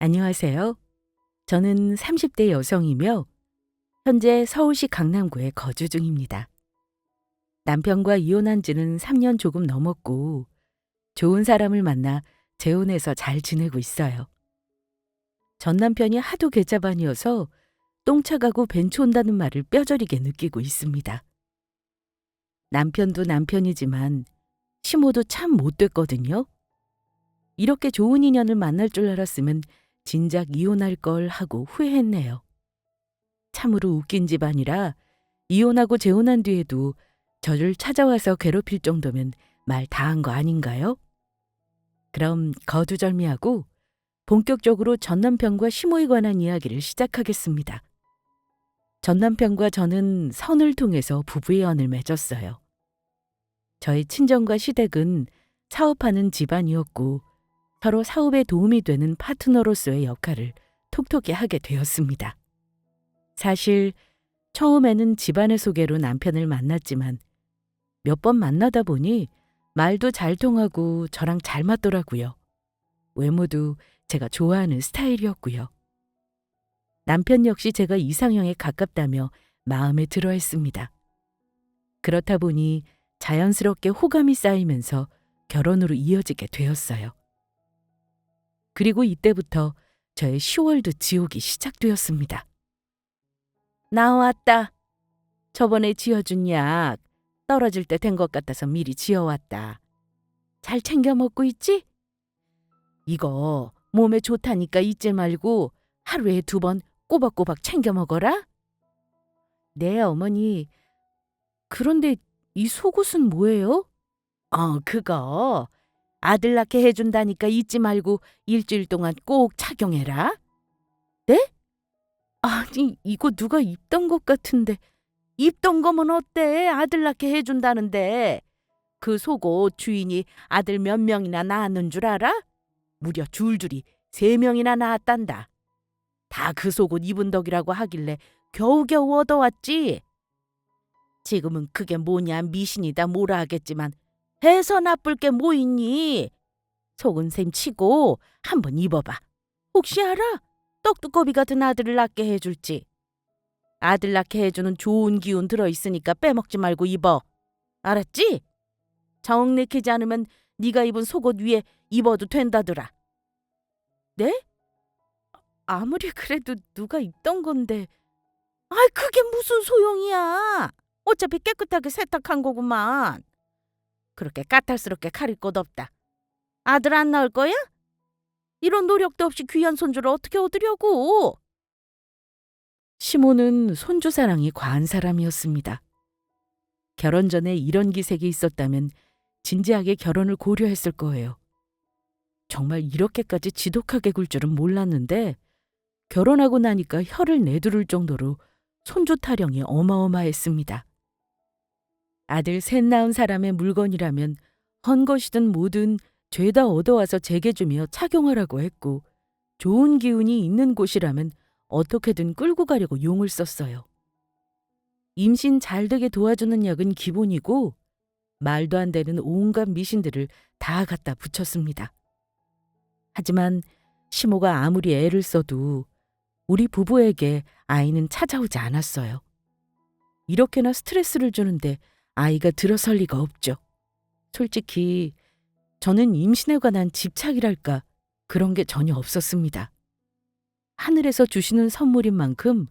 안녕하세요. 저는 30대 여성이며 현재 서울시 강남구에 거주 중입니다. 남편과 이혼한 지는 3년 조금 넘었고 좋은 사람을 만나 재혼해서 잘 지내고 있어요. 전 남편이 하도 괴짜반이어서 똥차 가고 벤츠 온다는 말을 뼈저리게 느끼고 있습니다. 남편도 남편이지만 시모도 참 못됐거든요. 이렇게 좋은 인연을 만날 줄 알았으면 진작 이혼할 걸 하고 후회했네요. 참으로 웃긴 집안이라 이혼하고 재혼한 뒤에도 저를 찾아와서 괴롭힐 정도면 말 다 한 거 아닌가요? 그럼 거두절미하고 본격적으로 전 남편과 시모에 관한 이야기를 시작하겠습니다. 전 남편과 저는 선을 통해서 부부의 연을 맺었어요. 저의 친정과 시댁은 사업하는 집안이었고 서로 사업에 도움이 되는 파트너로서의 역할을 톡톡히 하게 되었습니다. 사실 처음에는 집안의 소개로 남편을 만났지만 몇 번 만나다 보니 말도 잘 통하고 저랑 잘 맞더라고요. 외모도 제가 좋아하는 스타일이었고요. 남편 역시 제가 이상형에 가깝다며 마음에 들어 했습니다. 그렇다 보니 자연스럽게 호감이 쌓이면서 결혼으로 이어지게 되었어요. 그리고 이때부터 저의 10월도 지옥이 시작되었습니다. 나왔다. 저번에 지어준 약 떨어질 때 된 것 같아서 미리 지어왔다. 잘 챙겨 먹고 있지? 이거 몸에 좋다니까 잊지 말고 하루에 2번 꼬박꼬박 챙겨 먹어라. 네, 어머니. 그런데 이 속옷은 뭐예요? 그거 아들 낳게 해준다니까 잊지 말고 일주일 동안 꼭 착용해라. 네? 아니, 이거 누가 입던 것 같은데. 입던 거면 어때? 아들 낳게 해준다는데. 그 속옷 주인이 아들 몇 명이나 낳았는 줄 알아? 무려 줄줄이 3명이나 낳았단다. 다 그 속옷 입은 덕이라고 하길래 겨우겨우 얻어왔지. 지금은 그게 뭐냐 미신이다 뭐라 하겠지만 해서 나쁠 게 뭐 있니? 속은 셈 치고 한번 입어봐. 혹시 알아? 떡두꺼비 같은 아들을 낳게 해줄지. 아들 낳게 해주는 좋은 기운 들어있으니까 빼먹지 말고 입어. 알았지? 정 내키지 않으면 네가 입은 속옷 위에 입어도 된다더라. 네? 아무리 그래도 누가 입던 건데. 아이, 그게 무슨 소용이야. 어차피 깨끗하게 세탁한 거구만. 그렇게 까탈스럽게 가릴 것 없다. 아들 안 낳을 거야? 이런 노력도 없이 귀한 손주를 어떻게 얻으려고? 시모는 손주 사랑이 과한 사람이었습니다. 결혼 전에 이런 기색이 있었다면 진지하게 결혼을 고려했을 거예요. 정말 이렇게까지 지독하게 굴 줄은 몰랐는데 결혼하고 나니까 혀를 내두를 정도로 손주 타령이 어마어마했습니다. 아들 셋 낳은 사람의 물건이라면 헌 것이든 뭐든 죄다 얻어와서 제게 주며 착용하라고 했고 좋은 기운이 있는 곳이라면 어떻게든 끌고 가려고 용을 썼어요. 임신 잘 되게 도와주는 약은 기본이고 말도 안 되는 온갖 미신들을 다 갖다 붙였습니다. 하지만 시모가 아무리 애를 써도 우리 부부에게 아이는 찾아오지 않았어요. 이렇게나 스트레스를 주는데 아이가 들어설 리가 없죠. 솔직히 저는 임신에 관한 집착이랄까 그런 게 전혀 없었습니다. 하늘에서 주시는 선물인 만큼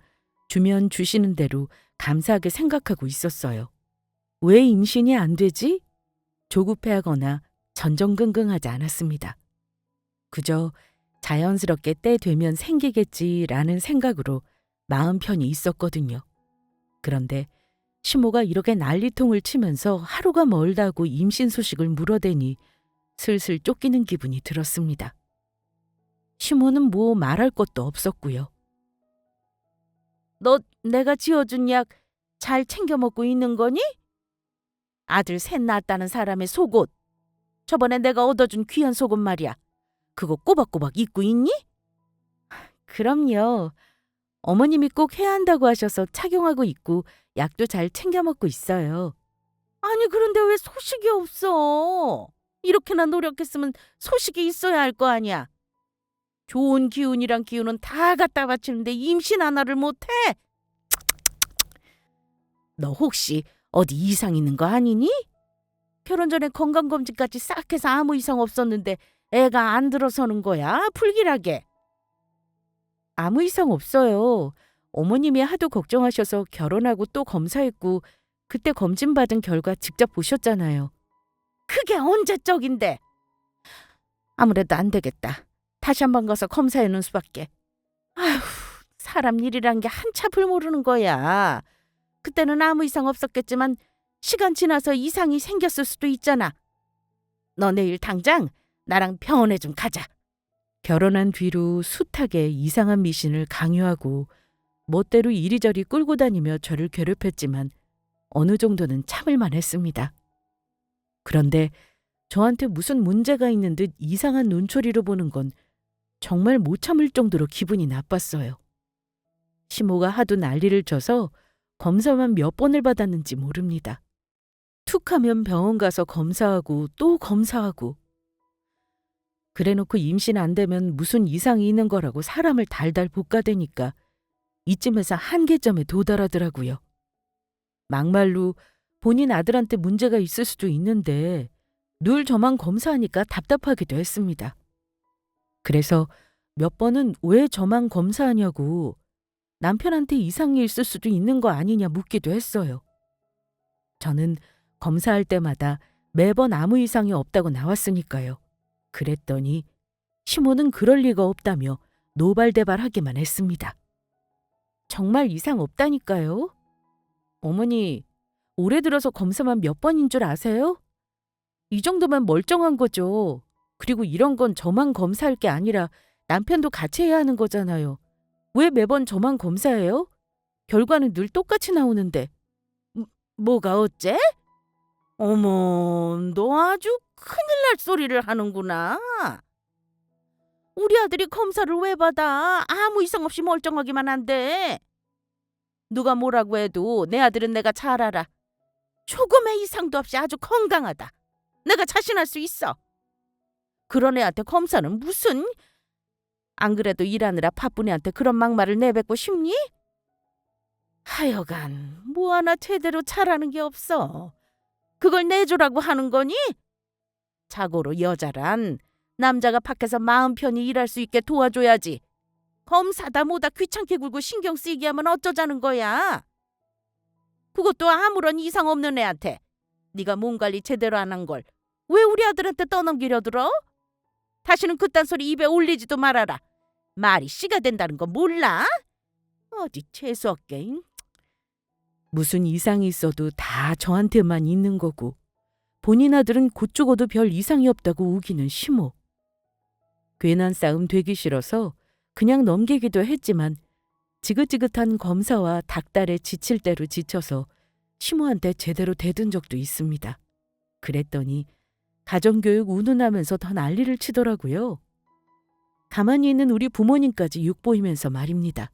주면 주시는 대로 감사하게 생각하고 있었어요. 왜 임신이 안 되지? 조급해하거나 전전긍긍하지 않았습니다. 그저 자연스럽게 때 되면 생기겠지라는 생각으로 마음 편히 있었거든요. 그런데 시모가 이렇게 난리통을 치면서 하루가 멀다고 임신 소식을 물어대니 슬슬 쫓기는 기분이 들었습니다. 시모는 뭐 말할 것도 없었고요. 너 내가 지어준 약 잘 챙겨 먹고 있는 거니? 아들 셋 낳았다는 사람의 속옷. 저번에 내가 얻어준 귀한 속옷 말이야. 그거 꼬박꼬박 입고 있니? 그럼요. 어머님이 꼭 해야 한다고 하셔서 착용하고 있고 약도 잘 챙겨 먹고 있어요. 아니, 그런데 왜 소식이 없어? 이렇게나 노력했으면 소식이 있어야 할 거 아니야. 좋은 기운이랑 기운은 다 갖다 바치는데 임신 하나를 못해? 너 혹시 어디 이상 있는 거 아니니? 결혼 전에 건강검진까지 싹 해서 아무 이상 없었는데 애가 안 들어서는 거야? 불길하게. 아무 이상 없어요. 어머님이 하도 걱정하셔서 결혼하고 또 검사했고 그때 검진 받은 결과 직접 보셨잖아요. 그게 언제적인데? 아무래도 안 되겠다. 다시 한번 가서 검사해 놓은 수밖에. 아휴, 사람 일이란 게 한치 앞을 모르는 거야. 그때는 아무 이상 없었겠지만 시간 지나서 이상이 생겼을 수도 있잖아. 너 내일 당장 나랑 병원에 좀 가자. 결혼한 뒤로 숱하게 이상한 미신을 강요하고 멋대로 이리저리 끌고 다니며 저를 괴롭혔지만 어느 정도는 참을만 했습니다. 그런데 저한테 무슨 문제가 있는 듯 이상한 눈초리로 보는 건 정말 못 참을 정도로 기분이 나빴어요. 시모가 하도 난리를 쳐서 검사만 몇 번을 받았는지 모릅니다. 툭 하면 병원 가서 검사하고 또 검사하고. 그래놓고 임신 안 되면 무슨 이상이 있는 거라고 사람을 달달 볶아대니까 이쯤에서 한계점에 도달하더라고요. 막말로 본인 아들한테 문제가 있을 수도 있는데 늘 저만 검사하니까 답답하기도 했습니다. 그래서 몇 번은 왜 저만 검사하냐고 남편한테 이상이 있을 수도 있는 거 아니냐 묻기도 했어요. 저는 검사할 때마다 매번 아무 이상이 없다고 나왔으니까요. 그랬더니 시모는 그럴 리가 없다며 노발대발하기만 했습니다. 정말 이상 없다니까요. 어머니, 올해 들어서 검사만 몇 번인 줄 아세요? 이 정도면 멀쩡한 거죠. 그리고 이런 건 저만 검사할 게 아니라 남편도 같이 해야 하는 거잖아요. 왜 매번 저만 검사해요? 결과는 늘 똑같이 나오는데. 뭐가 어째? 어머, 너 아주 큰일 날 소리를 하는구나. 우리 아들이 검사를 왜 받아? 아무 이상 없이 멀쩡하기만 한데. 누가 뭐라고 해도 내 아들은 내가 잘 알아. 조금의 이상도 없이 아주 건강하다. 내가 자신할 수 있어. 그런 애한테 검사는 무슨? 안 그래도 일하느라 바쁜 애한테 그런 막말을 내뱉고 싶니? 하여간 뭐 하나 제대로 잘하는 게 없어. 그걸 내주라고 하는 거니? 자고로 여자란 남자가 밖에서 마음 편히 일할 수 있게 도와줘야지. 검사다 뭐다 귀찮게 굴고 신경 쓰이게 하면 어쩌자는 거야. 그것도 아무런 이상 없는 애한테. 네가 몸 관리 제대로 안 한 걸 왜 우리 아들한테 떠넘기려 들어? 다시는 그딴 소리 입에 올리지도 말아라. 말이 씨가 된다는 거 몰라? 어디 재수없게. 무슨 이상이 있어도 다 저한테만 있는 거고 본인 아들은 곧 죽어도 별 이상이 없다고 우기는 시모. 괜한 싸움 되기 싫어서 그냥 넘기기도 했지만 지긋지긋한 검사와 닭달에 지칠 대로 지쳐서 시모한테 제대로 대든 적도 있습니다. 그랬더니 가정교육 운운하면서 더 난리를 치더라고요. 가만히 있는 우리 부모님까지 욕보이면서 말입니다.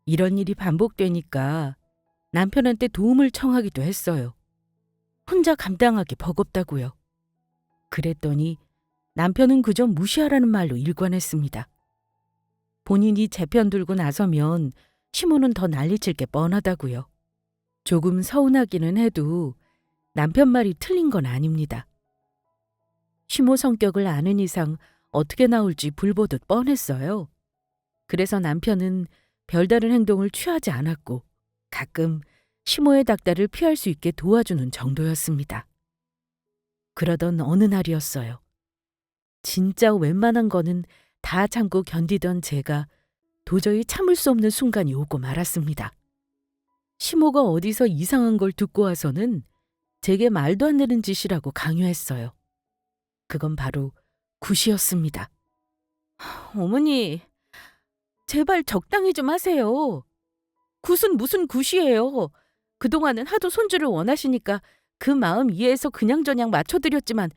이런 일이 반복되니까 남편한테 도움을 청하기도 했어요. 혼자 감당하기 버겁다고요. 그랬더니 남편은 그저 무시하라는 말로 일관했습니다. 본인이 제 편 들고 나서면 시모는 더 난리칠 게 뻔하다고요. 조금 서운하기는 해도 남편 말이 틀린 건 아닙니다. 시모 성격을 아는 이상 어떻게 나올지 불보듯 뻔했어요. 그래서 남편은 별다른 행동을 취하지 않았고 가끔 시모의 닭달을 피할 수 있게 도와주는 정도였습니다. 그러던 어느 날이었어요. 진짜 웬만한 거는 다 참고 견디던 제가 도저히 참을 수 없는 순간이 오고 말았습니다. 시모가 어디서 이상한 걸 듣고 와서는 제게 말도 안 되는 짓이라고 강요했어요. 그건 바로 굿이었습니다. 어머니, 제발 적당히 좀 하세요. 굿은 무슨 굿이에요. 그동안은 하도 손주를 원하시니까 그 마음 이해해서 그냥저냥 맞춰드렸지만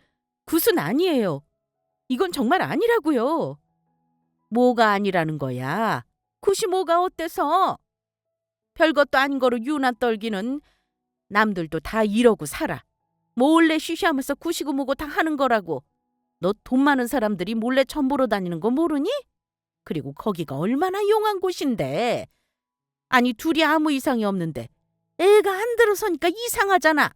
굿은 아니에요. 이건 정말 아니라고요. 뭐가 아니라는 거야? 굿이 뭐가 어때서? 별것도 아닌 거로 유난 떨기는 남들도 다 이러고 살아. 몰래 쉬쉬하면서 굿이고 뭐고 다 하는 거라고. 너 돈 많은 사람들이 몰래 점 보러 다니는 거 모르니? 그리고 거기가 얼마나 용한 곳인데. 아니 둘이 아무 이상이 없는데 애가 안 들어서니까 이상하잖아.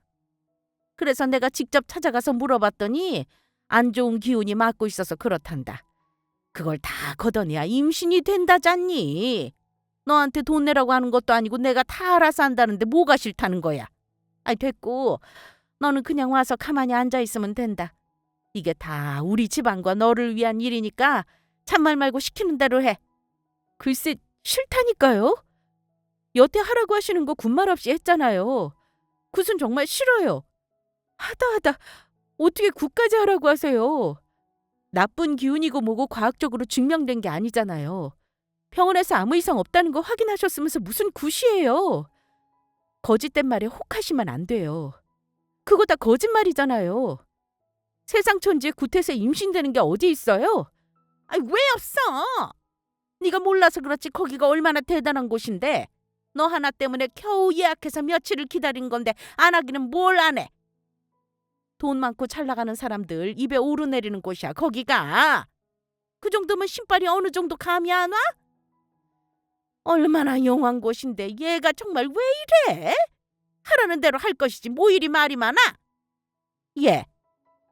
그래서 내가 직접 찾아가서 물어봤더니 안 좋은 기운이 맡고 있어서 그렇단다. 그걸 다 걷어내야 임신이 된다잖니. 너한테 돈 내라고 하는 것도 아니고 내가 다 알아서 한다는데 뭐가 싫다는 거야. 아이 됐고 너는 그냥 와서 가만히 앉아있으면 된다. 이게 다 우리 집안과 너를 위한 일이니까 참말 말고 시키는 대로 해. 글쎄 싫다니까요. 여태 하라고 하시는 거 군말 없이 했잖아요. 굿은 정말 싫어요. 하다 어떻게 굿까지 하라고 하세요. 나쁜 기운이고 뭐고 과학적으로 증명된 게 아니잖아요. 병원에서 아무 이상 없다는 거 확인하셨으면서 무슨 굿이에요. 거짓된 말에 혹하시면 안 돼요. 그거 다 거짓말이잖아요. 세상 천지에 굿해서 임신되는 게 어디 있어요? 아니 왜 없어? 네가 몰라서 그렇지 거기가 얼마나 대단한 곳인데. 너 하나 때문에 겨우 예약해서 며칠을 기다린 건데 안 하기는 뭘 안 해. 돈 많고 잘 나가는 사람들 입에 오르내리는 곳이야 거기가. 그 정도면 신발이 어느 정도 감이 안 와? 얼마나 용한 곳인데 얘가 정말 왜 이래? 하라는 대로 할 것이지 뭐 이리 말이 많아? 얘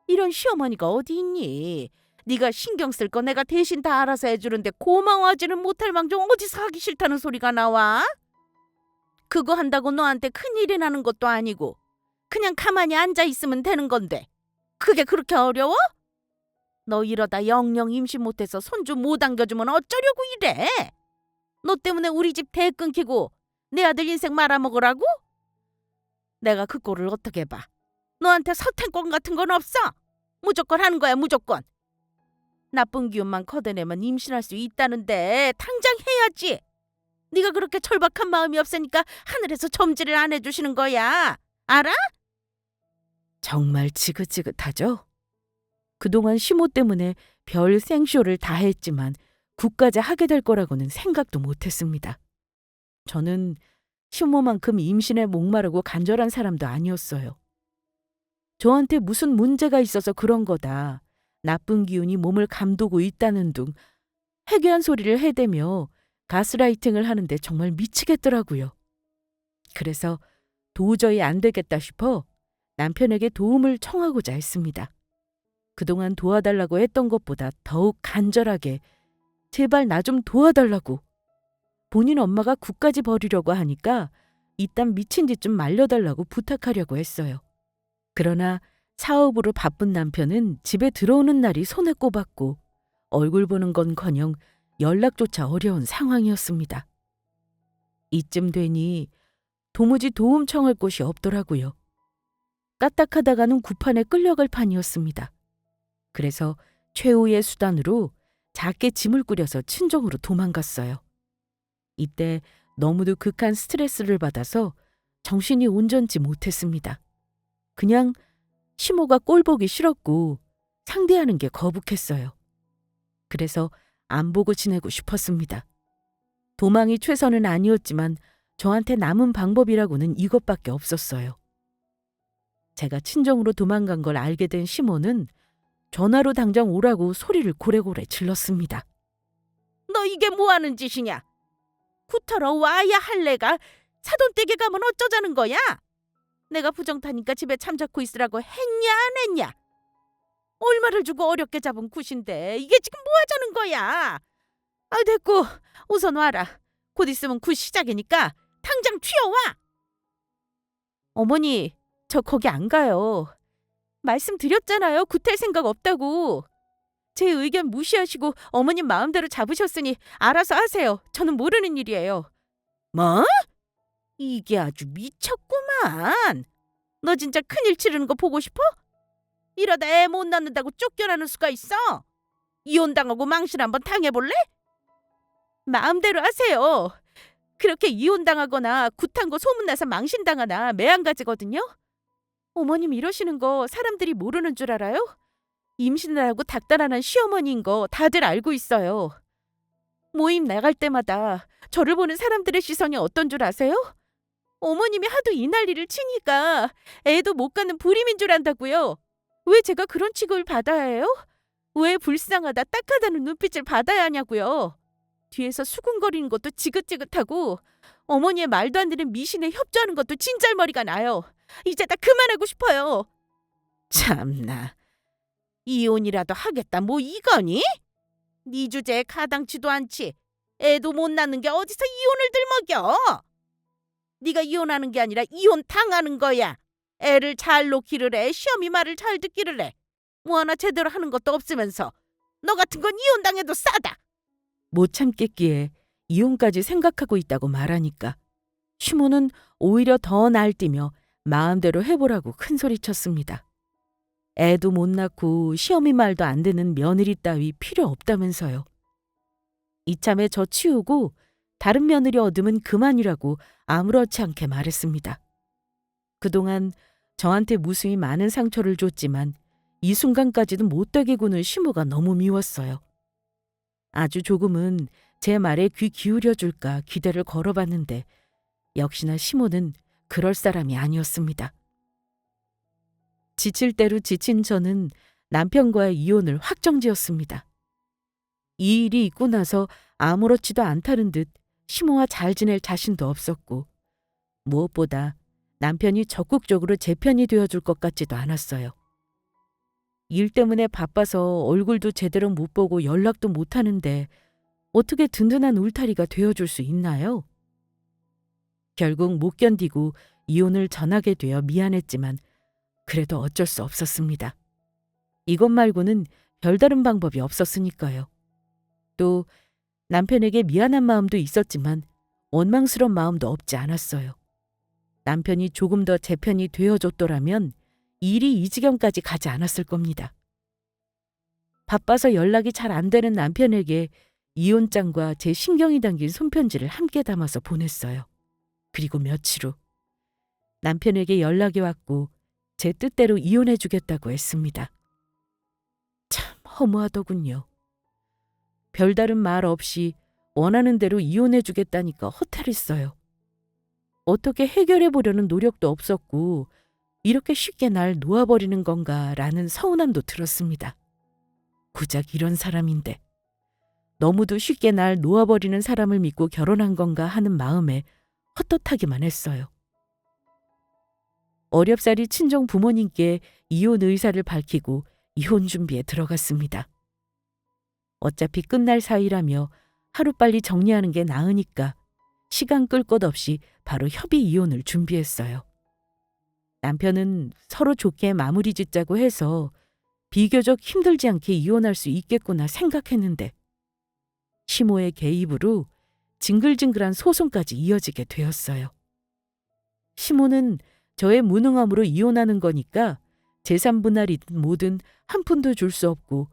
이런 시어머니가 어디 있니? 네가 신경 쓸 거 내가 대신 다 알아서 해주는데 고마워하지는 못할 망정 어디서 하기 싫다는 소리가 나와? 그거 한다고 너한테 큰일이 나는 것도 아니고 그냥 가만히 앉아있으면 되는 건데 그게 그렇게 어려워? 너 이러다 영영 임신 못해서 손주 못 안겨주면 어쩌려고 이래? 너 때문에 우리 집 대 끊기고 내 아들 인생 말아먹으라고? 내가 그 꼴을 어떻게 봐? 너한테 서탱권 같은 건 없어? 무조건 하는 거야 무조건. 나쁜 기운만 걷어내면 임신할 수 있다는데 당장 해야지. 네가 그렇게 절박한 마음이 없으니까 하늘에서 점지를 안 해주시는 거야. 알아? 정말 지긋지긋하죠? 그동안 시모 때문에 별 생쇼를 다 했지만 굿까지 하게 될 거라고는 생각도 못했습니다. 저는 시모만큼 임신에 목마르고 간절한 사람도 아니었어요. 저한테 무슨 문제가 있어서 그런 거다. 나쁜 기운이 몸을 감도고 있다는 둥 해괴한 소리를 해대며 가스라이팅을 하는데 정말 미치겠더라고요. 그래서 도저히 안 되겠다 싶어 남편에게 도움을 청하고자 했습니다. 그동안 도와달라고 했던 것보다 더욱 간절하게 제발 나 좀 도와달라고. 본인 엄마가 굿까지 버리려고 하니까 이딴 미친 짓 좀 말려달라고 부탁하려고 했어요. 그러나 사업으로 바쁜 남편은 집에 들어오는 날이 손에 꼽았고 얼굴 보는 건커녕 연락조차 어려운 상황이었습니다. 이쯤 되니 도무지 도움 청할 곳이 없더라고요. 까딱하다가는 구판에 끌려갈 판이었습니다. 그래서 최후의 수단으로 작게 짐을 꾸려서 친정으로 도망갔어요. 이때 너무도 극한 스트레스를 받아서 정신이 온전치 못했습니다. 그냥 시모가 꼴 보기 싫었고 상대하는 게 거북했어요. 그래서 안 보고 지내고 싶었습니다. 도망이 최선은 아니었지만 저한테 남은 방법이라고는 이것밖에 없었어요. 제가 친정으로 도망간 걸 알게 된 시모는 전화로 당장 오라고 소리를 고래고래 질렀습니다. 너 이게 뭐하는 짓이냐? 굿하러 와야 할 내가 사돈댁에 가면 어쩌자는 거야? 내가 부정타니까 집에 잠자코 있으라고 했냐 안 했냐? 얼마를 주고 어렵게 잡은 굿인데 이게 지금 뭐 하자는 거야? 아 됐고 우선 와라. 곧 있으면 굿 시작이니까 당장 튀어와. 어머니 저 거기 안 가요. 말씀드렸잖아요. 굿할 생각 없다고. 제 의견 무시하시고 어머님 마음대로 잡으셨으니 알아서 하세요. 저는 모르는 일이에요. 뭐? 이게 아주 미쳤구만. 너 진짜 큰일 치르는 거 보고 싶어? 이러다 애 못 낳는다고 쫓겨나는 수가 있어. 이혼당하고 망신 한번 당해볼래? 마음대로 하세요. 그렇게 이혼당하거나 굿한 거 소문나서 망신당하나 매한가지거든요. 어머님 이러시는 거 사람들이 모르는 줄 알아요? 임신을 하고 닥달하는 시어머니인 거 다들 알고 있어요. 모임 나갈 때마다 저를 보는 사람들의 시선이 어떤 줄 아세요? 어머님이 하도 이 난리를 치니까 애도 못 갖는 불임인 줄 안다고요. 왜 제가 그런 취급을 받아야 해요? 왜 불쌍하다 딱하다는 눈빛을 받아야 하냐고요. 뒤에서 수군거리는 것도 지긋지긋하고 어머니의 말도 안 되는 미신에 협조하는 것도 진짤머리가 나요. 이제 다 그만하고 싶어요. 참나. 이혼이라도 하겠다 뭐 이거니? 네 주제에 가당치도 않지. 애도 못 낳는 게 어디서 이혼을 들먹여. 네가 이혼하는 게 아니라 이혼 당하는 거야. 애를 잘 놓기를 해. 시어미 말을 잘 듣기를 해. 뭐 하나 제대로 하는 것도 없으면서 너 같은 건 이혼당해도 싸다. 못 참겠기에 이혼까지 생각하고 있다고 말하니까 시모는 오히려 더 날뛰며 마음대로 해보라고 큰소리쳤습니다. 애도 못 낳고 시어미 말도 안 듣는 며느리 따위 필요 없다면서요. 이참에 저 치우고 다른 며느리 얻으면 그만이라고 아무렇지 않게 말했습니다. 그동안 저한테 무수히 많은 상처를 줬지만 이 순간까지도 못되게 구는 시모가 너무 미웠어요. 아주 조금은 제 말에 귀 기울여 줄까 기대를 걸어봤는데 역시나 시모는 그럴 사람이 아니었습니다. 지칠 대로 지친 저는 남편과의 이혼을 확정지었습니다. 이 일이 있고 나서 아무렇지도 않다는 듯 시모와 잘 지낼 자신도 없었고 무엇보다 남편이 적극적으로 제 편이 되어줄 것 같지도 않았어요. 일 때문에 바빠서 얼굴도 제대로 못 보고 연락도 못 하는데 어떻게 든든한 울타리가 되어줄 수 있나요? 결국 못 견디고 이혼을 전하게 되어 미안했지만 그래도 어쩔 수 없었습니다. 이것 말고는 별다른 방법이 없었으니까요. 또 남편에게 미안한 마음도 있었지만 원망스러운 마음도 없지 않았어요. 남편이 조금 더 제 편이 되어줬더라면 일이 이 지경까지 가지 않았을 겁니다. 바빠서 연락이 잘 안 되는 남편에게 이혼장과 제 신경이 담긴 손편지를 함께 담아서 보냈어요. 그리고 며칠 후 남편에게 연락이 왔고 제 뜻대로 이혼해 주겠다고 했습니다. 참 허무하더군요. 별다른 말 없이 원하는 대로 이혼해 주겠다니까 허탈했어요. 어떻게 해결해 보려는 노력도 없었고 이렇게 쉽게 날 놓아버리는 건가라는 서운함도 들었습니다. 고작 이런 사람인데 너무도 쉽게 날 놓아버리는 사람을 믿고 결혼한 건가 하는 마음에 헛헛하기만 했어요. 어렵사리 친정 부모님께 이혼 의사를 밝히고 이혼 준비에 들어갔습니다. 어차피 끝날 사이라며 하루빨리 정리하는 게 나으니까 시간 끌 것 없이 바로 협의 이혼을 준비했어요. 남편은 서로 좋게 마무리 짓자고 해서 비교적 힘들지 않게 이혼할 수 있겠구나 생각했는데 시모의 개입으로 징글징글한 소송까지 이어지게 되었어요. 시모는 저의 무능함으로 이혼하는 거니까 재산 분할이든 뭐든 한 푼도 줄 수 없고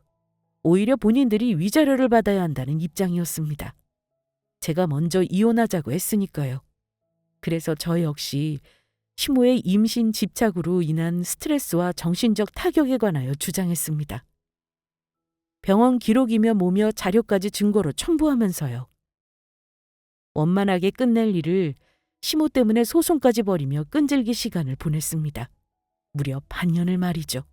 오히려 본인들이 위자료를 받아야 한다는 입장이었습니다. 제가 먼저 이혼하자고 했으니까요. 그래서 저 역시 시모의 임신 집착으로 인한 스트레스와 정신적 타격에 관하여 주장했습니다. 병원 기록이며 뭐며 자료까지 증거로 첨부하면서요. 원만하게 끝낼 일을 시모 때문에 소송까지 벌이며 끈질기 시간을 보냈습니다. 무려 반년을 말이죠.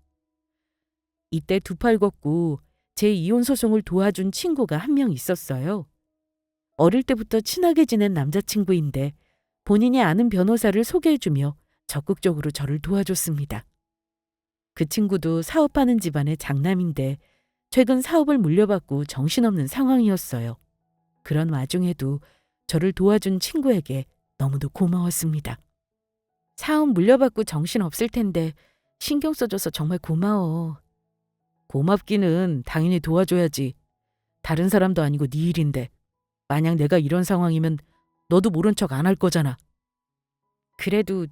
이때 두 팔 걷고 제 이혼 소송을 도와준 친구가 한 명 있었어요. 어릴 때부터 친하게 지낸 남자친구인데 본인이 아는 변호사를 소개해주며 적극적으로 저를 도와줬습니다. 그 친구도 사업하는 집안의 장남인데 최근 사업을 물려받고 정신없는 상황이었어요. 그런 와중에도 저를 도와준 친구에게 너무도 고마웠습니다. 사업 물려받고 정신없을 텐데 신경 써줘서 정말 고마워. 고맙기는 당연히 도와줘야지. 다른 사람도 아니고 네 일인데 만약 내가 이런 상황이면 너도 모른 척 안 할 거잖아. 그래도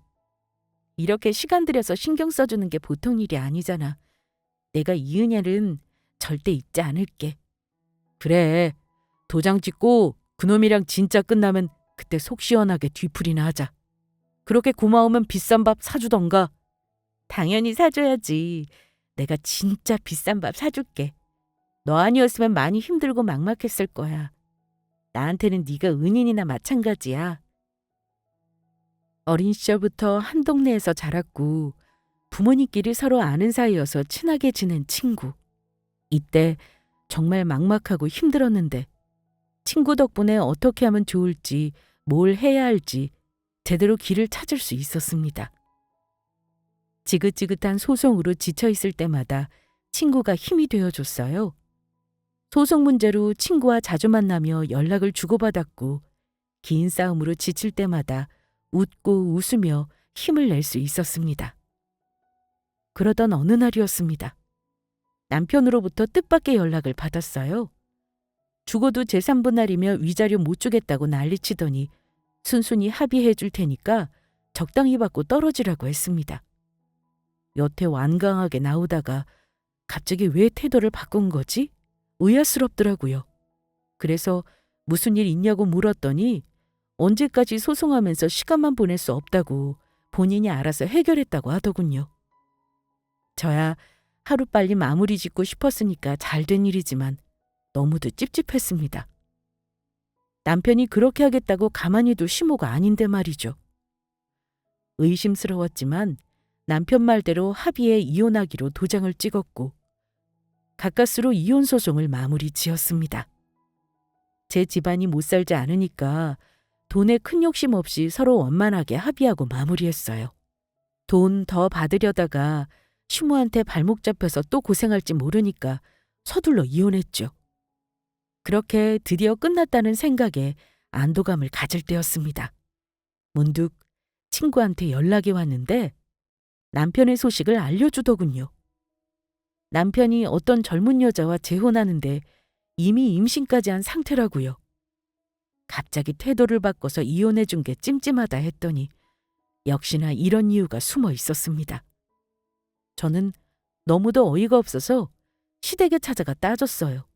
이렇게 시간 들여서 신경 써주는 게 보통 일이 아니잖아. 내가 이 은혜는 절대 잊지 않을게. 그래. 도장 찍고 그놈이랑 진짜 끝나면 그때 속 시원하게 뒤풀이나 하자. 그렇게 고마우면 비싼 밥 사주던가. 당연히 사줘야지. 내가 진짜 비싼 밥 사줄게. 너 아니었으면 많이 힘들고 막막했을 거야. 나한테는 네가 은인이나 마찬가지야. 어린 시절부터 한 동네에서 자랐고 부모님끼리 서로 아는 사이여서 친하게 지낸 친구. 이때 정말 막막하고 힘들었는데 친구 덕분에 어떻게 하면 좋을지, 뭘 해야 할지 제대로 길을 찾을 수 있었습니다. 지긋지긋한 소송으로 지쳐 있을 때마다 친구가 힘이 되어줬어요. 소송 문제로 친구와 자주 만나며 연락을 주고받았고 긴 싸움으로 지칠 때마다 웃고 웃으며 힘을 낼 수 있었습니다. 그러던 어느 날이었습니다. 남편으로부터 뜻밖의 연락을 받았어요. 죽어도 제3분 날이며 위자료 못 주겠다고 난리치더니 순순히 합의해 줄 테니까 적당히 받고 떨어지라고 했습니다. 여태 완강하게 나오다가 갑자기 왜 태도를 바꾼 거지? 의아스럽더라고요. 그래서 무슨 일 있냐고 물었더니 언제까지 소송하면서 시간만 보낼 수 없다고 본인이 알아서 해결했다고 하더군요. 저야 하루빨리 마무리 짓고 싶었으니까 잘 된 일이지만 너무도 찝찝했습니다. 남편이 그렇게 하겠다고 가만히 둘 심호가 아닌데 말이죠. 의심스러웠지만 남편 말대로 합의해 이혼하기로 도장을 찍었고 가까스로 이혼 소송을 마무리 지었습니다. 제 집안이 못 살지 않으니까 돈에 큰 욕심 없이 서로 원만하게 합의하고 마무리했어요. 돈 더 받으려다가 시모한테 발목 잡혀서 또 고생할지 모르니까 서둘러 이혼했죠. 그렇게 드디어 끝났다는 생각에 안도감을 가질 때였습니다. 문득 친구한테 연락이 왔는데 남편의 소식을 알려주더군요. 남편이 어떤 젊은 여자와 재혼하는데 이미 임신까지 한 상태라고요. 갑자기 태도를 바꿔서 이혼해 준 게 찜찜하다 했더니 역시나 이런 이유가 숨어 있었습니다. 저는 너무도 어이가 없어서 시댁에 찾아가 따졌어요.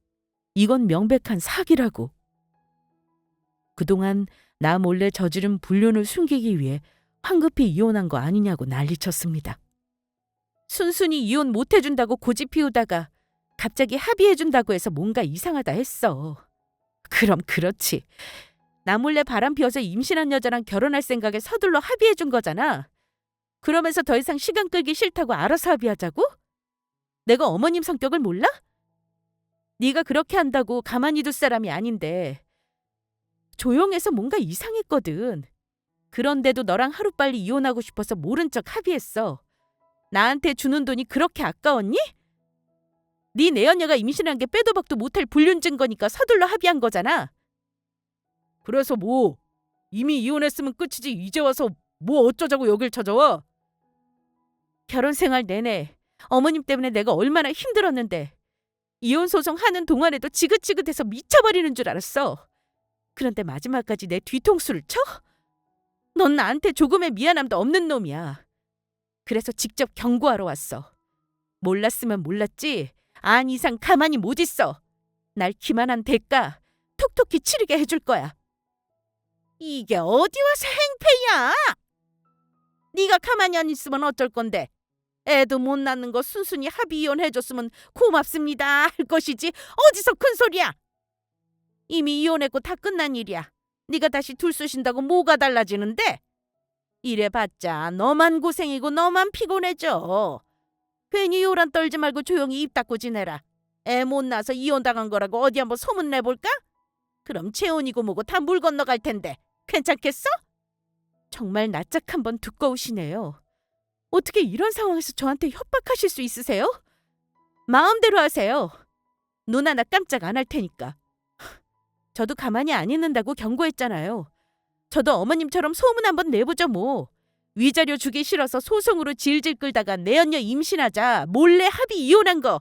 이건 명백한 사기라고. 그동안 나 몰래 저지른 불륜을 숨기기 위해 황급히 이혼한 거 아니냐고 난리쳤습니다. 순순히 이혼 못 해준다고 고집 피우다가 갑자기 합의해준다고 해서 뭔가 이상하다 했어. 그럼 그렇지. 나 몰래 바람 피워서 임신한 여자랑 결혼할 생각에 서둘러 합의해준 거잖아. 그러면서 더 이상 시간 끌기 싫다고 알아서 합의하자고? 내가 어머님 성격을 몰라? 네가 그렇게 한다고 가만히 둘 사람이 아닌데 조용해서 뭔가 이상했거든. 그런데도 너랑 하루빨리 이혼하고 싶어서 모른 척 합의했어. 나한테 주는 돈이 그렇게 아까웠니? 네 내연녀가 임신한 게 빼도 박도 못할 불륜 증거니까 서둘러 합의한 거잖아. 그래서 뭐? 이미 이혼했으면 끝이지 이제 와서 뭐 어쩌자고 여길 찾아와? 결혼 생활 내내 어머님 때문에 내가 얼마나 힘들었는데 이혼 소송 하는 동안에도 지긋지긋해서 미쳐버리는 줄 알았어. 그런데 마지막까지 내 뒤통수를 쳐? 넌 나한테 조금의 미안함도 없는 놈이야. 그래서 직접 경고하러 왔어. 몰랐으면 몰랐지 안 이상 가만히 못 있어. 날 기만한 대가 톡톡히 치르게 해줄 거야. 이게 어디 와서 행패야? 네가 가만히 안 있으면 어쩔 건데. 애도 못 낳는 거 순순히 합의 이혼해줬으면 고맙습니다 할 것이지 어디서 큰 소리야. 이미 이혼했고 다 끝난 일이야. 네가 다시 둘 쑤신다고 뭐가 달라지는데? 이래봤자 너만 고생이고 너만 피곤해져. 괜히 요란 떨지 말고 조용히 입 닫고 지내라. 애 못 낳아서 이혼당한 거라고 어디 한번 소문 내볼까? 그럼 재혼이고 뭐고 다 물 건너갈 텐데 괜찮겠어? 정말 낯짝 한번 두꺼우시네요. 어떻게 이런 상황에서 저한테 협박하실 수 있으세요? 마음대로 하세요. 눈 하나 깜짝 안 할 테니까. 저도 가만히 안 있는다고 경고했잖아요. 저도 어머님처럼 소문 한번 내보죠 뭐. 위자료 주기 싫어서 소송으로 질질 끌다가 내연녀 임신하자 몰래 합의 이혼한 거.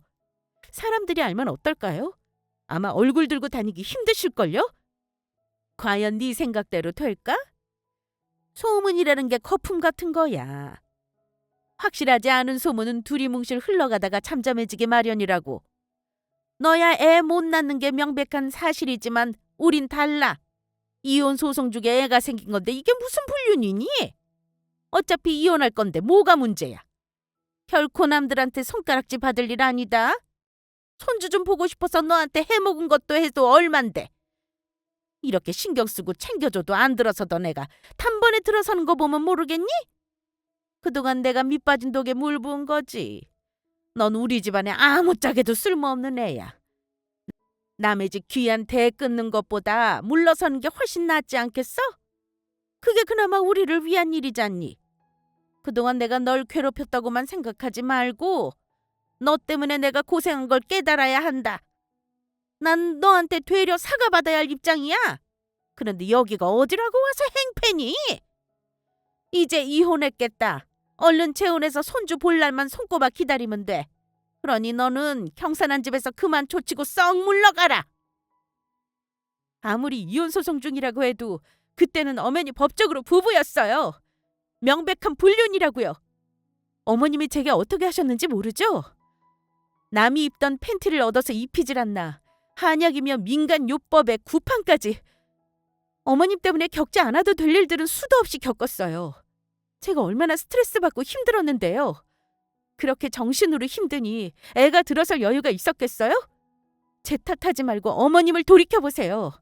사람들이 알면 어떨까요? 아마 얼굴 들고 다니기 힘드실걸요? 과연 네 생각대로 될까? 소문이라는 게 거품 같은 거야. 확실하지 않은 소문은 두리뭉실 흘러가다가 잠잠해지기 마련이라고. 너야 애 못 낳는 게 명백한 사실이지만 우린 달라. 이혼 소송 중에 애가 생긴 건데 이게 무슨 불륜이니? 어차피 이혼할 건데 뭐가 문제야. 결코 남들한테 손가락질 받을 일 아니다. 손주 좀 보고 싶어서 너한테 해먹은 것도 해도 얼만데. 이렇게 신경 쓰고 챙겨줘도 안 들어서던 애가 단번에 들어서는 거 보면 모르겠니? 그동안 내가 밑 빠진 독에 물 부은 거지. 넌 우리 집안에 아무짝에도 쓸모없는 애야. 남의 집 귀한 대 끊는 것보다 물러서는 게 훨씬 낫지 않겠어? 그게 그나마 우리를 위한 일이잖니. 그동안 내가 널 괴롭혔다고만 생각하지 말고 너 때문에 내가 고생한 걸 깨달아야 한다. 난 너한테 되려 사과받아야 할 입장이야. 그런데 여기가 어디라고 와서 행패니? 이제 이혼했겠다. 얼른 재혼해서 손주 볼 날만 손꼽아 기다리면 돼. 그러니 너는 경산한 집에서 그만 조치고 썩 물러가라. 아무리 이혼 소송 중이라고 해도 그때는 엄연히 법적으로 부부였어요. 명백한 불륜이라고요. 어머님이 제게 어떻게 하셨는지 모르죠? 남이 입던 팬티를 얻어서 입히질 않나. 한약이며 민간 요법에 구판까지. 어머님 때문에 겪지 않아도 될 일들은 수도 없이 겪었어요. 제가 얼마나 스트레스 받고 힘들었는데요. 그렇게 정신으로 힘드니 애가 들어설 여유가 있었겠어요? 제 탓하지 말고 어머님을 돌이켜보세요.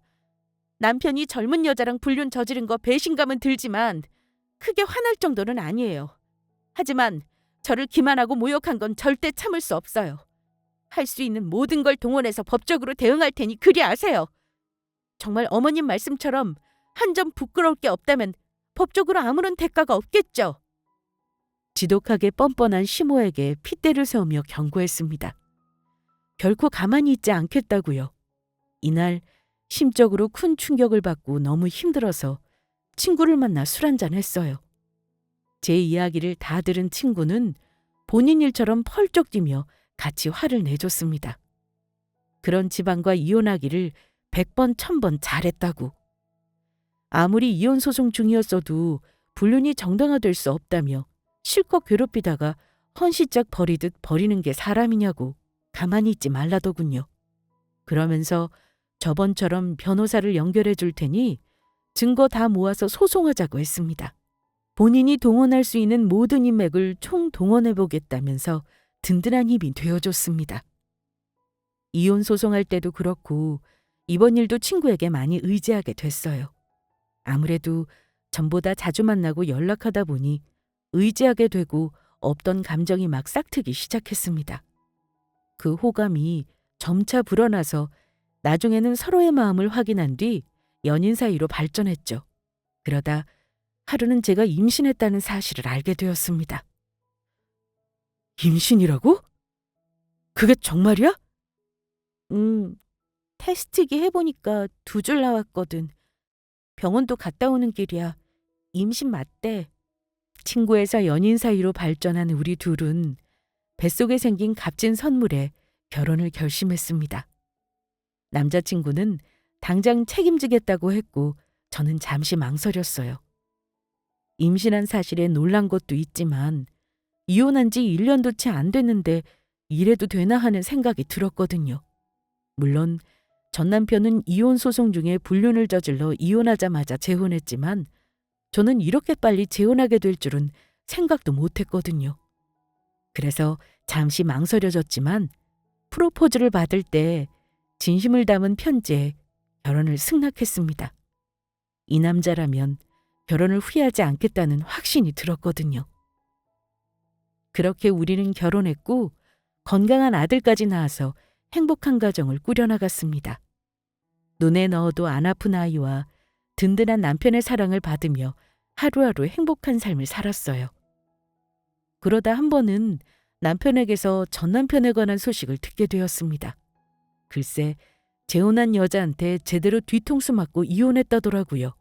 남편이 젊은 여자랑 불륜 저지른 거 배신감은 들지만 크게 화날 정도는 아니에요. 하지만 저를 기만하고 모욕한 건 절대 참을 수 없어요. 할 수 있는 모든 걸 동원해서 법적으로 대응할 테니 그리 아세요. 정말 어머님 말씀처럼 한 점 부끄러울 게 없다면 법적으로 아무런 대가가 없겠죠. 지독하게 뻔뻔한 시모에게 핏대를 세우며 경고했습니다. 결코 가만히 있지 않겠다고요. 이날 심적으로 큰 충격을 받고 너무 힘들어서 친구를 만나 술 한잔 했어요. 제 이야기를 다 들은 친구는 본인 일처럼 펄쩍 뛰며 같이 화를 내줬습니다. 그런 집안과 이혼하기를 100번 1000번 잘했다고. 아무리 이혼 소송 중이었어도 불륜이 정당화될 수 없다며 실컷 괴롭히다가 헌시짝 버리듯 버리는 게 사람이냐고 가만히 있지 말라더군요. 그러면서 저번처럼 변호사를 연결해 줄 테니 증거 다 모아서 소송하자고 했습니다. 본인이 동원할 수 있는 모든 인맥을 총동원해 보겠다면서 든든한 힘이 되어줬습니다. 이혼 소송할 때도 그렇고 이번 일도 친구에게 많이 의지하게 됐어요. 아무래도 전보다 자주 만나고 연락하다 보니 의지하게 되고 없던 감정이 막 싹트기 시작했습니다. 그 호감이 점차 불어나서 나중에는 서로의 마음을 확인한 뒤 연인 사이로 발전했죠. 그러다 하루는 제가 임신했다는 사실을 알게 되었습니다. 임신이라고? 그게 정말이야? 테스트기 해보니까 2줄 나왔거든. 병원도 갔다 오는 길이야. 임신 맞대. 친구에서 연인 사이로 발전한 우리 둘은 뱃속에 생긴 값진 선물에 결혼을 결심했습니다. 남자친구는 당장 책임지겠다고 했고 저는 잠시 망설였어요. 임신한 사실에 놀란 것도 있지만 이혼한 지 1년도 채 안 됐는데 이래도 되나 하는 생각이 들었거든요. 물론 전 남편은 이혼 소송 중에 불륜을 저질러 이혼하자마자 재혼했지만 저는 이렇게 빨리 재혼하게 될 줄은 생각도 못했거든요. 그래서 잠시 망설여졌지만 프로포즈를 받을 때 진심을 담은 편지에 결혼을 승낙했습니다. 이 남자라면 결혼을 후회하지 않겠다는 확신이 들었거든요. 그렇게 우리는 결혼했고 건강한 아들까지 낳아서 행복한 가정을 꾸려나갔습니다. 눈에 넣어도 안 아픈 아이와 든든한 남편의 사랑을 받으며 하루하루 행복한 삶을 살았어요. 그러다 한 번은 남편에게서 전 남편에 관한 소식을 듣게 되었습니다. 글쎄, 재혼한 여자한테 제대로 뒤통수 맞고 이혼했다더라고요.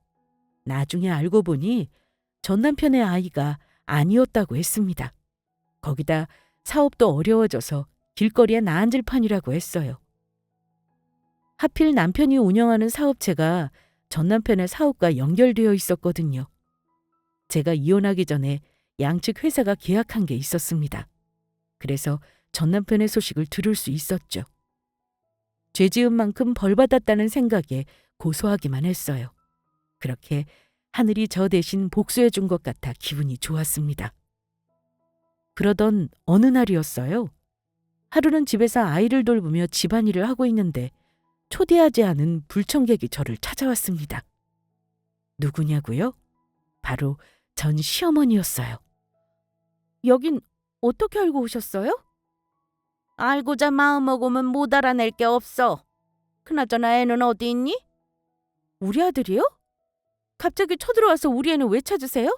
나중에 알고 보니 전 남편의 아이가 아니었다고 했습니다. 거기다 사업도 어려워져서 길거리에 나앉을 판이라고 했어요. 하필 남편이 운영하는 사업체가 전 남편의 사업과 연결되어 있었거든요. 제가 이혼하기 전에 양측 회사가 계약한 게 있었습니다. 그래서 전 남편의 소식을 들을 수 있었죠. 죄 지은 만큼 벌 받았다는 생각에 고소하기만 했어요. 그렇게 하늘이 저 대신 복수해 준 것 같아 기분이 좋았습니다. 그러던 어느 날이었어요. 하루는 집에서 아이를 돌보며 집안일을 하고 있는데 초대하지 않은 불청객이 저를 찾아왔습니다. 누구냐고요? 바로 전 시어머니였어요. 여긴 어떻게 알고 오셨어요? 알고자 마음먹으면 못 알아낼 게 없어. 그나저나 애는 어디 있니? 우리 아들이요? 갑자기 쳐들어와서 우리 애는 왜 찾으세요?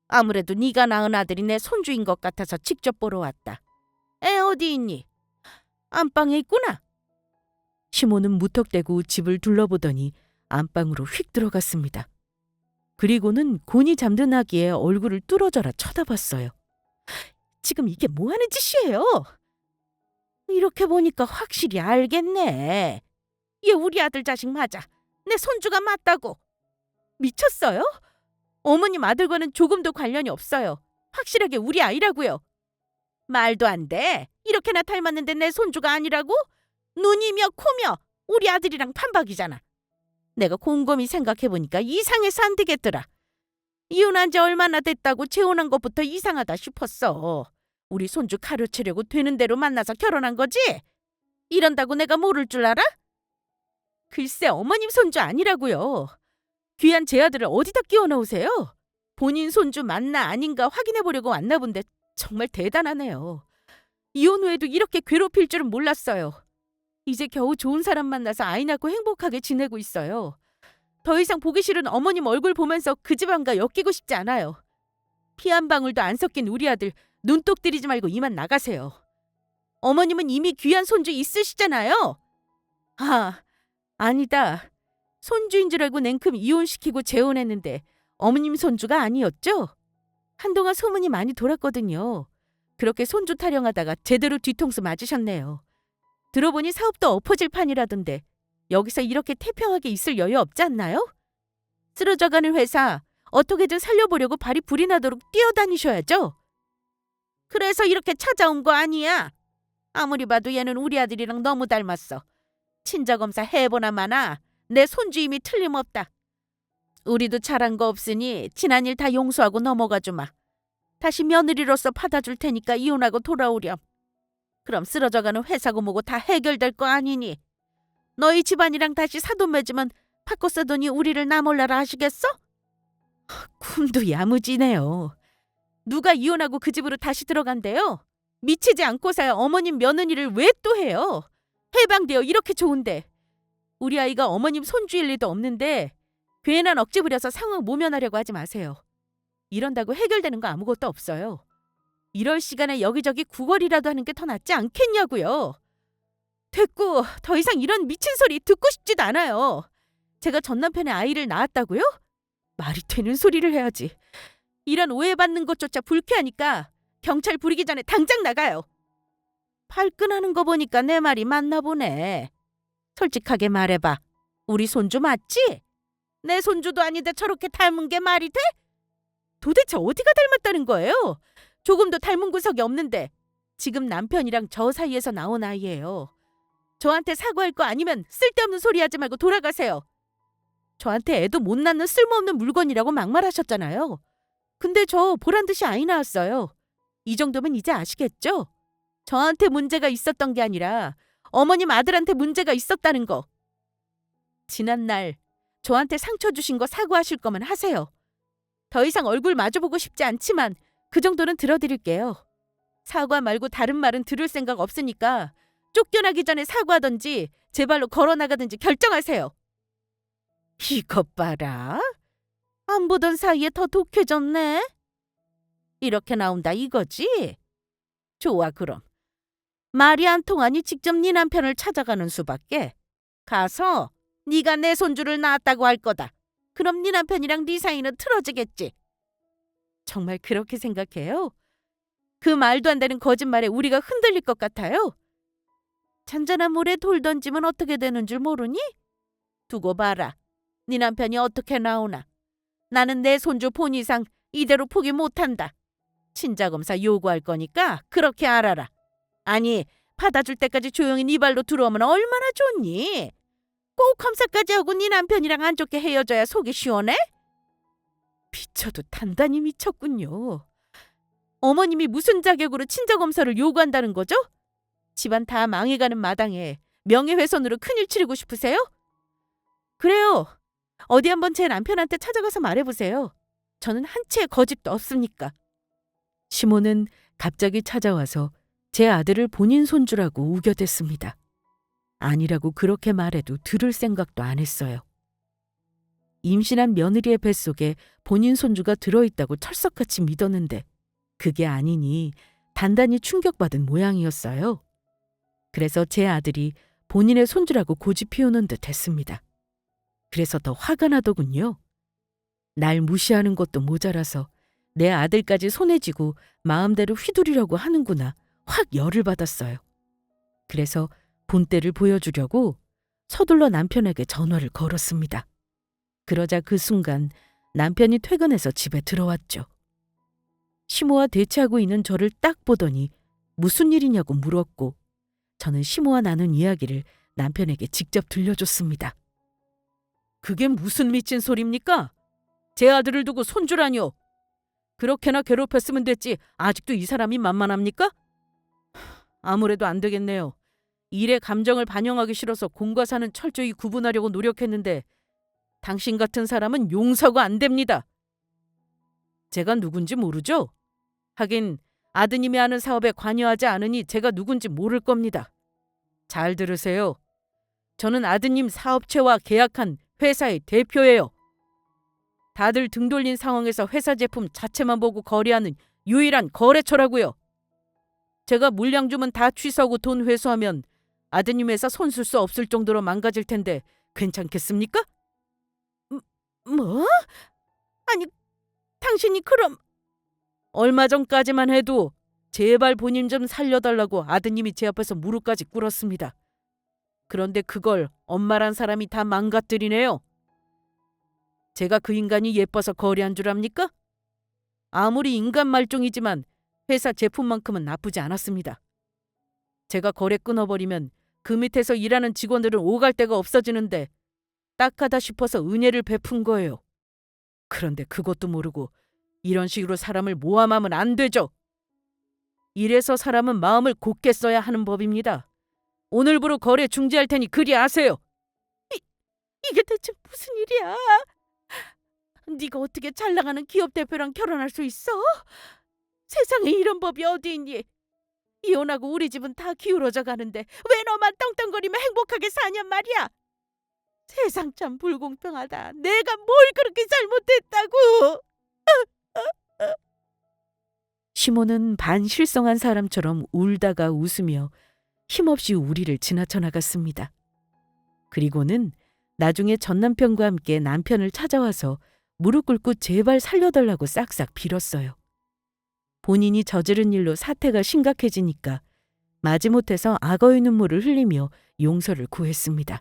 아무래도 네가 낳은 아들이 내 손주인 것 같아서 직접 보러 왔다. 애 어디 있니? 안방에 있구나. 시모는 무턱대고 집을 둘러보더니 안방으로 휙 들어갔습니다. 그리고는 곤히 잠든 아기의 얼굴을 뚫어져라 쳐다봤어요. 지금 이게 뭐 하는 짓이에요? 이렇게 보니까 확실히 알겠네. 얘 우리 아들 자식 맞아. 내 손주가 맞다고. 미쳤어요? 어머님 아들과는 조금도 관련이 없어요. 확실하게 우리 아이라고요. 말도 안 돼. 이렇게나 닮았는데 내 손주가 아니라고? 눈이며 코며 우리 아들이랑 판박이잖아. 내가 곰곰이 생각해보니까 이상해서 안 되겠더라. 이혼한 지 얼마나 됐다고 재혼한 것부터 이상하다 싶었어. 우리 손주 가르치려고 되는 대로 만나서 결혼한 거지? 이런다고 내가 모를 줄 알아? 글쎄 어머님 손주 아니라고요. 귀한 제 아들을 어디다 끼워 넣으세요? 본인 손주 맞나 아닌가 확인해 보려고 왔나 본데 정말 대단하네요. 이혼 후에도 이렇게 괴롭힐 줄은 몰랐어요. 이제 겨우 좋은 사람 만나서 아이 낳고 행복하게 지내고 있어요. 더 이상 보기 싫은 어머님 얼굴 보면서 그 집안과 엮이고 싶지 않아요. 피 한 방울도 안 섞인 우리 아들 눈독 들이지 말고 이만 나가세요. 어머님은 이미 귀한 손주 있으시잖아요. 아, 아니다. 손주인 줄 알고 냉큼 이혼시키고 재혼했는데 어머님 손주가 아니었죠? 한동안 소문이 많이 돌았거든요. 그렇게 손주 타령하다가 제대로 뒤통수 맞으셨네요. 들어보니 사업도 엎어질 판이라던데 여기서 이렇게 태평하게 있을 여유 없지 않나요? 쓰러져가는 회사 어떻게든 살려보려고 발이 불이 나도록 뛰어다니셔야죠. 그래서 이렇게 찾아온 거 아니야. 아무리 봐도 얘는 우리 아들이랑 너무 닮았어. 친자검사 해보나 마나 내 손주임이 틀림없다. 우리도 잘한 거 없으니 지난 일 다 용서하고 넘어가 주마. 다시 며느리로서 받아줄 테니까 이혼하고 돌아오렴. 그럼 쓰러져가는 회사고 뭐고 다 해결될 거 아니니. 너희 집안이랑 다시 사돈 맺으면 바꿔 쓰더니 우리를 나몰라라 하시겠어? 꿈도 야무지네요. 누가 이혼하고 그 집으로 다시 들어간대요? 미치지 않고서야 어머님 며느리를 왜 또 해요? 해방되어 이렇게 좋은데. 우리 아이가 어머님 손주일 리도 없는데 괜한 억지 부려서 상황 모면하려고 하지 마세요. 이런다고 해결되는 거 아무것도 없어요. 이럴 시간에 여기저기 구걸이라도 하는 게 더 낫지 않겠냐고요. 됐고 더 이상 이런 미친 소리 듣고 싶지도 않아요. 제가 전 남편의 아이를 낳았다고요? 말이 되는 소리를 해야지. 이런 오해받는 것조차 불쾌하니까 경찰 부르기 전에 당장 나가요. 발끈하는 거 보니까 내 말이 맞나 보네. 솔직하게 말해봐. 우리 손주 맞지? 내 손주도 아닌데 저렇게 닮은 게 말이 돼? 도대체 어디가 닮았다는 거예요? 조금도 닮은 구석이 없는데. 지금 남편이랑 저 사이에서 나온 아이예요. 저한테 사과할 거 아니면 쓸데없는 소리 하지 말고 돌아가세요. 저한테 애도 못 낳는 쓸모없는 물건이라고 막말하셨잖아요. 근데 저 보란듯이 아이 낳았어요. 이 정도면 이제 아시겠죠? 저한테 문제가 있었던 게 아니라 어머님 아들한테 문제가 있었다는 거. 지난날 저한테 상처 주신 거 사과하실 거면 하세요. 더 이상 얼굴 마주보고 싶지 않지만 그 정도는 들어드릴게요. 사과 말고 다른 말은 들을 생각 없으니까 쫓겨나기 전에 사과하든지 제 발로 걸어나가든지 결정하세요. 이것 봐라. 안 보던 사이에 더 독해졌네. 이렇게 나온다 이거지? 좋아 그럼. 말이 안 통하니 직접 네 남편을 찾아가는 수밖에. 가서 네가 내 손주를 낳았다고 할 거다. 그럼 네 남편이랑 네 사이는 틀어지겠지. 정말 그렇게 생각해요? 그 말도 안 되는 거짓말에 우리가 흔들릴 것 같아요? 잔잔한 물에 돌 던지면 어떻게 되는 줄 모르니? 두고 봐라. 네 남편이 어떻게 나오나. 나는 내 손주 본 이상 이대로 포기 못한다. 친자검사 요구할 거니까 그렇게 알아라. 아니 받아줄 때까지 조용히 네 발로 들어오면 얼마나 좋니? 꼭 검사까지 하고 네 남편이랑 안 좋게 헤어져야 속이 시원해? 미쳐도 단단히 미쳤군요. 어머님이 무슨 자격으로 친자검사를 요구한다는 거죠? 집안 다 망해가는 마당에 명예훼손으로 큰일 치르고 싶으세요? 그래요. 어디 한번 제 남편한테 찾아가서 말해보세요. 저는 한 채의 거짓도 없으니까. 시모는 갑자기 찾아와서 제 아들을 본인 손주라고 우겨댔습니다. 아니라고 그렇게 말해도 들을 생각도 안 했어요. 임신한 며느리의 뱃속에 본인 손주가 들어있다고 철석같이 믿었는데 그게 아니니 단단히 충격받은 모양이었어요. 그래서 제 아들이 본인의 손주라고 고집 피우는 듯 했습니다. 그래서 더 화가 나더군요. 날 무시하는 것도 모자라서 내 아들까지 손에 쥐고 마음대로 휘두르려고 하는구나 확 열을 받았어요. 그래서 본때를 보여주려고 서둘러 남편에게 전화를 걸었습니다. 그러자 그 순간 남편이 퇴근해서 집에 들어왔죠. 시모와 대치하고 있는 저를 딱 보더니 무슨 일이냐고 물었고 저는 시모와 나눈 이야기를 남편에게 직접 들려줬습니다. 그게 무슨 미친 소리입니까? 제 아들을 두고 손주라뇨. 그렇게나 괴롭혔으면 됐지 아직도 이 사람이 만만합니까? 아무래도 안 되겠네요. 일의 감정을 반영하기 싫어서 공과 사는 철저히 구분하려고 노력했는데 당신 같은 사람은 용서가 안 됩니다. 제가 누군지 모르죠? 하긴 아드님이 하는 사업에 관여하지 않으니 제가 누군지 모를 겁니다. 잘 들으세요. 저는 아드님 사업체와 계약한 회사의 대표예요. 다들 등 돌린 상황에서 회사 제품 자체만 보고 거래하는 유일한 거래처라고요. 제가 물량 주문 다 취소하고 돈 회수하면 아드님 회사 손 쓸 수 없을 정도로 망가질 텐데 괜찮겠습니까? 뭐? 아니, 당신이 그럼... 얼마 전까지만 해도 제발 본인 좀 살려달라고 아드님이 제 앞에서 무릎까지 꿇었습니다. 그런데 그걸 엄마란 사람이 다 망가뜨리네요. 제가 그 인간이 예뻐서 거래한 줄 압니까? 아무리 인간 말종이지만 회사 제품만큼은 나쁘지 않았습니다. 제가 거래 끊어버리면 그 밑에서 일하는 직원들은 오갈 데가 없어지는데 딱하다 싶어서 은혜를 베푼 거예요. 그런데 그것도 모르고 이런 식으로 사람을 모함하면 안 되죠. 이래서 사람은 마음을 곧게 써야 하는 법입니다. 오늘부로 거래 중지할 테니 그리 아세요. 이게 대체 무슨 일이야? 네가 어떻게 잘 나가는 기업 대표랑 결혼할 수 있어? 세상에 이런 법이 어디 있니? 이혼하고 우리 집은 다 기울어져 가는데 왜 너만 떵떵거리며 행복하게 사냔 말이야. 세상 참 불공평하다. 내가 뭘 그렇게 잘못했다고. 시모는 반실성한 사람처럼 울다가 웃으며 힘없이 우리를 지나쳐 나갔습니다. 그리고는 나중에 전 남편과 함께 남편을 찾아와서 무릎 꿇고 제발 살려달라고 싹싹 빌었어요. 본인이 저지른 일로 사태가 심각해지니까 마지못해서 악어의 눈물을 흘리며 용서를 구했습니다.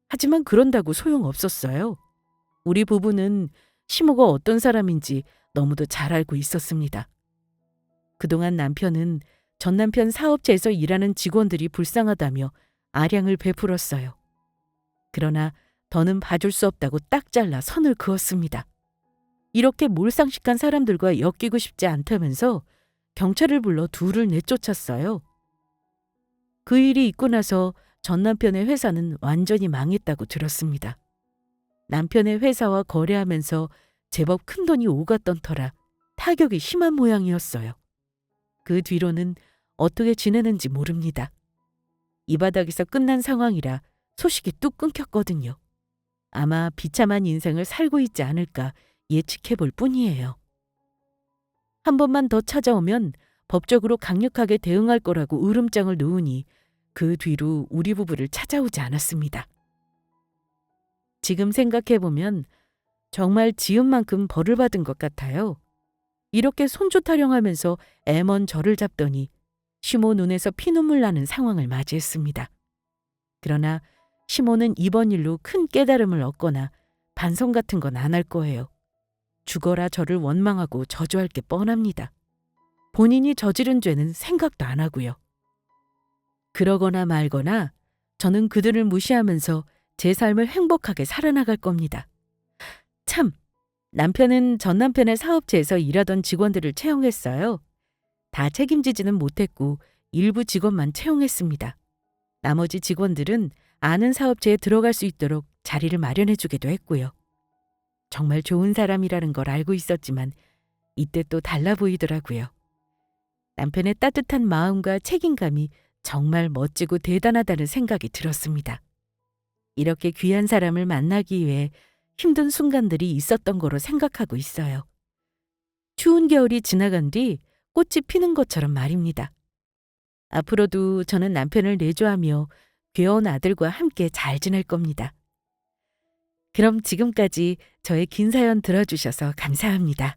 하지만 그런다고 소용없었어요. 우리 부부는 시모가 어떤 사람인지 너무도 잘 알고 있었습니다. 그동안 남편은 전 남편 사업체에서 일하는 직원들이 불쌍하다며 아량을 베풀었어요. 그러나 더는 봐줄 수 없다고 딱 잘라 선을 그었습니다. 이렇게 몰상식한 사람들과 엮이고 싶지 않다면서 경찰을 불러 둘을 내쫓았어요. 그 일이 있고 나서 전 남편의 회사는 완전히 망했다고 들었습니다. 남편의 회사와 거래하면서 제법 큰돈이 오갔던 터라 타격이 심한 모양이었어요. 그 뒤로는 어떻게 지내는지 모릅니다. 이 바닥에서 끝난 상황이라 소식이 뚝 끊겼거든요. 아마 비참한 인생을 살고 있지 않을까 예측해 볼 뿐이에요. 한 번만 더 찾아오면 법적으로 강력하게 대응할 거라고 으름장을 놓으니 그 뒤로 우리 부부를 찾아오지 않았습니다. 지금 생각해보면 정말 지은 만큼 벌을 받은 것 같아요. 이렇게 손주 타령하면서 애먼 저를 잡더니 시모 눈에서 피눈물 나는 상황을 맞이했습니다. 그러나 시모는 이번 일로 큰 깨달음을 얻거나 반성 같은 건 안 할 거예요. 죽어라 저를 원망하고 저주할 게 뻔합니다. 본인이 저지른 죄는 생각도 안 하고요. 그러거나 말거나 저는 그들을 무시하면서 제 삶을 행복하게 살아나갈 겁니다. 참, 남편은 전 남편의 사업체에서 일하던 직원들을 채용했어요. 다 책임지지는 못했고 일부 직원만 채용했습니다. 나머지 직원들은 아는 사업체에 들어갈 수 있도록 자리를 마련해 주기도 했고요. 정말 좋은 사람이라는 걸 알고 있었지만 이때 또 달라 보이더라고요. 남편의 따뜻한 마음과 책임감이 정말 멋지고 대단하다는 생각이 들었습니다. 이렇게 귀한 사람을 만나기 위해 힘든 순간들이 있었던 거로 생각하고 있어요. 추운 겨울이 지나간 뒤 꽃이 피는 것처럼 말입니다. 앞으로도 저는 남편을 내조하며 귀여운 아들과 함께 잘 지낼 겁니다. 그럼 지금까지 저의 긴 사연 들어주셔서 감사합니다.